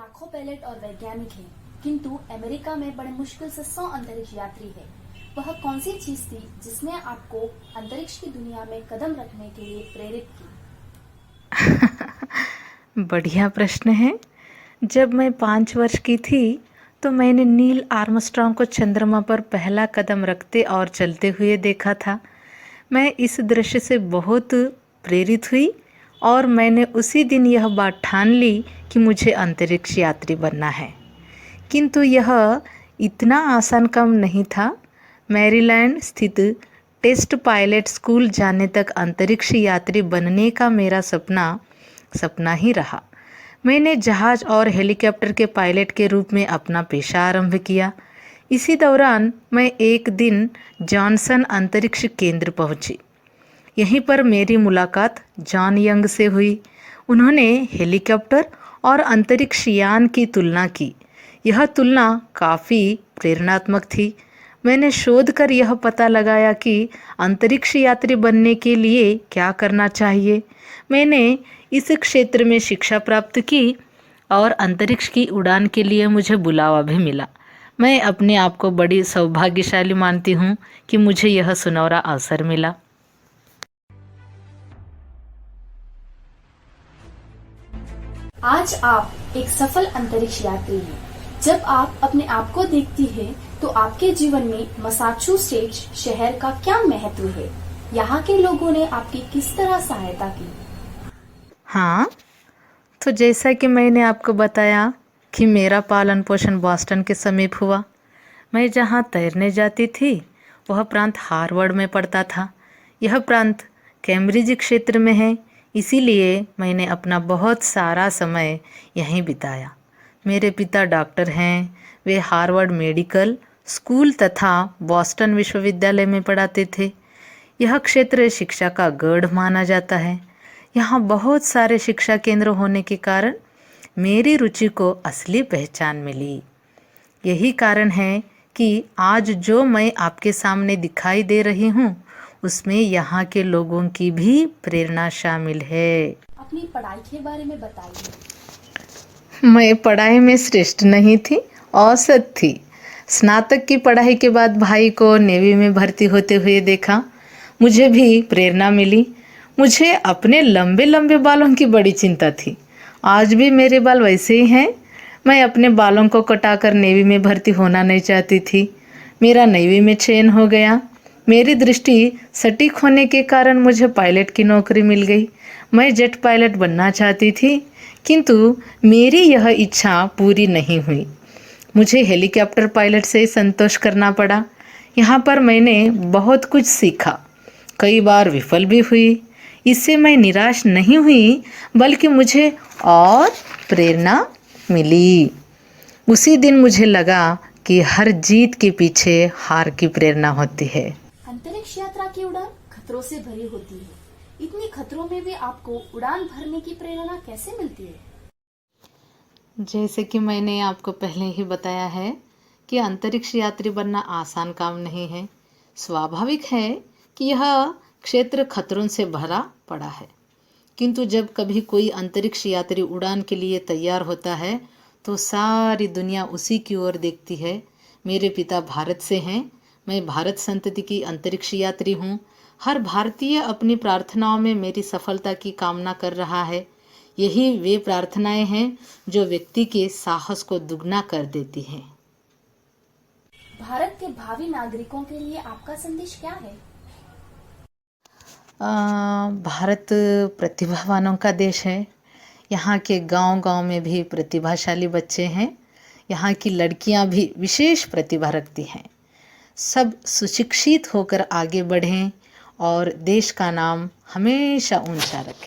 लाखों पायलट और वैज्ञानिक हैं, किंतु अमेरिका में बड़े मुश्किल से 100 अंतरिक्ष यात्री है। वह कौन सी चीज थी जिसने आपको अंतरिक्ष की दुनिया में कदम रखने के लिए प्रेरित की? बढ़िया प्रश्न है। जब मैं 5 वर्ष की थी तो मैंने नील आर्मस्ट्रांग को चंद्रमा पर पहला कदम रखते और चलते हुए देखा था। मैं इस दृश्य से बहुत प्रेरित हुई और मैंने उसी दिन यह बात ठान ली कि मुझे अंतरिक्ष यात्री बनना है। किंतु यह इतना आसान काम नहीं था। मैरीलैंड स्थित टेस्ट पायलट स्कूल जाने तक अंतरिक्ष यात्री बनने का मेरा सपना ही रहा। मैंने जहाज और हेलीकॉप्टर के पायलट के रूप में अपना पेशा आरंभ किया। इसी दौरान मैं एक दिन जॉनसन अंतरिक्ष केंद्र पहुंची। यहीं पर मेरी मुलाकात जॉन यंग से हुई। उन्होंने हेलीकॉप्टर और अंतरिक्ष यान की तुलना की। यह तुलना काफ़ी प्रेरणात्मक थी। मैंने शोध कर यह पता लगाया कि अंतरिक्ष यात्री बनने के लिए क्या करना चाहिए। मैंने इस क्षेत्र में शिक्षा प्राप्त की और अंतरिक्ष की उड़ान के लिए मुझे बुलावा भी मिला। मैं अपने आप को बड़ी सौभाग्यशाली मानती हूँ कि मुझे यह सुनहरा अवसर मिला। आज आप एक सफल अंतरिक्ष यात्री हैं। जब आप अपने आप को देखती हैं, तो आपके जीवन में मैसाचुसेट्स शहर का क्या महत्व है? यहाँ के लोगों ने आपकी किस तरह सहायता की? हाँ, तो जैसा कि मैंने आपको बताया कि मेरा पालन पोषण बॉस्टन के समीप हुआ। मैं जहाँ तैरने जाती थी वह प्रांत हार्वर्ड में पड़ता था। यह प्रांत कैम्ब्रिज क्षेत्र में है, इसीलिए मैंने अपना बहुत सारा समय यहीं बिताया। मेरे पिता डॉक्टर हैं। वे हार्वर्ड मेडिकल स्कूल तथा बॉस्टन विश्वविद्यालय में पढ़ाते थे। यह क्षेत्र शिक्षा का गढ़ माना जाता है। यहाँ बहुत सारे शिक्षा केंद्र होने के कारण मेरी रुचि को असली पहचान मिली। यही कारण है कि आज जो मैं आपके सामने दिखाई दे रही हूँ उसमें यहाँ के लोगों की भी प्रेरणा शामिल है। अपनी पढ़ाई के बारे में बताइए। मैं पढ़ाई में श्रेष्ठ नहीं थी, औसत थी। स्नातक की पढ़ाई के बाद भाई को नेवी में भर्ती होते हुए देखा। मुझे भी प्रेरणा मिली। मुझे अपने लंबे लंबे बालों की बड़ी चिंता थी। आज भी मेरे बाल वैसे ही हैं। मैं अपने बालों को कटाकर नेवी में भर्ती होना नहीं चाहती थी। मेरा नेवी में चयन हो गया। मेरी दृष्टि सटीक होने के कारण मुझे पायलट की नौकरी मिल गई। मैं जेट पायलट बनना चाहती थी, किंतु मेरी यह इच्छा पूरी नहीं हुई। मुझे हेलीकॉप्टर पायलट से संतोष करना पड़ा। यहाँ पर मैंने बहुत कुछ सीखा, कई बार विफल भी हुई। इससे मैं निराश नहीं हुई, बल्कि मुझे और प्रेरणा मिली। उसी दिन मुझे लगा कि हर जीत के पीछे हार की प्रेरणा होती है। अंतरिक्ष यात्रा की उड़ान खतरों से भरी होती है। इतनी खतरों में भी आपको उड़ान भरने की प्रेरणा कैसे मिलती है? जैसे कि मैंने आपको पहले ही बताया है कि अंतरिक्ष यात्री बनना आसान काम नहीं है। स्वाभाविक है कि यह क्षेत्र खतरों से भरा पड़ा है, किंतु जब कभी कोई अंतरिक्ष यात्री उड़ान के लिए तैयार होता है तो सारी दुनिया उसी की ओर देखती है। मेरे पिता भारत से हैं। मैं भारत संतति की अंतरिक्ष यात्री हूँ। हर भारतीय अपनी प्रार्थनाओं में मेरी सफलता की कामना कर रहा है। यही वे प्रार्थनाएं हैं जो व्यक्ति के साहस को दुगना कर देती हैं। भारत के भावी नागरिकों के लिए आपका संदेश क्या है? भारत प्रतिभावानों का देश है। यहाँ के गांव-गांव में भी प्रतिभाशाली बच्चे हैं। यहाँ की लड़कियाँ भी विशेष प्रतिभा रखती हैं। सब सुशिक्षित होकर आगे बढ़ें और देश का नाम हमेशा ऊंचा रखें।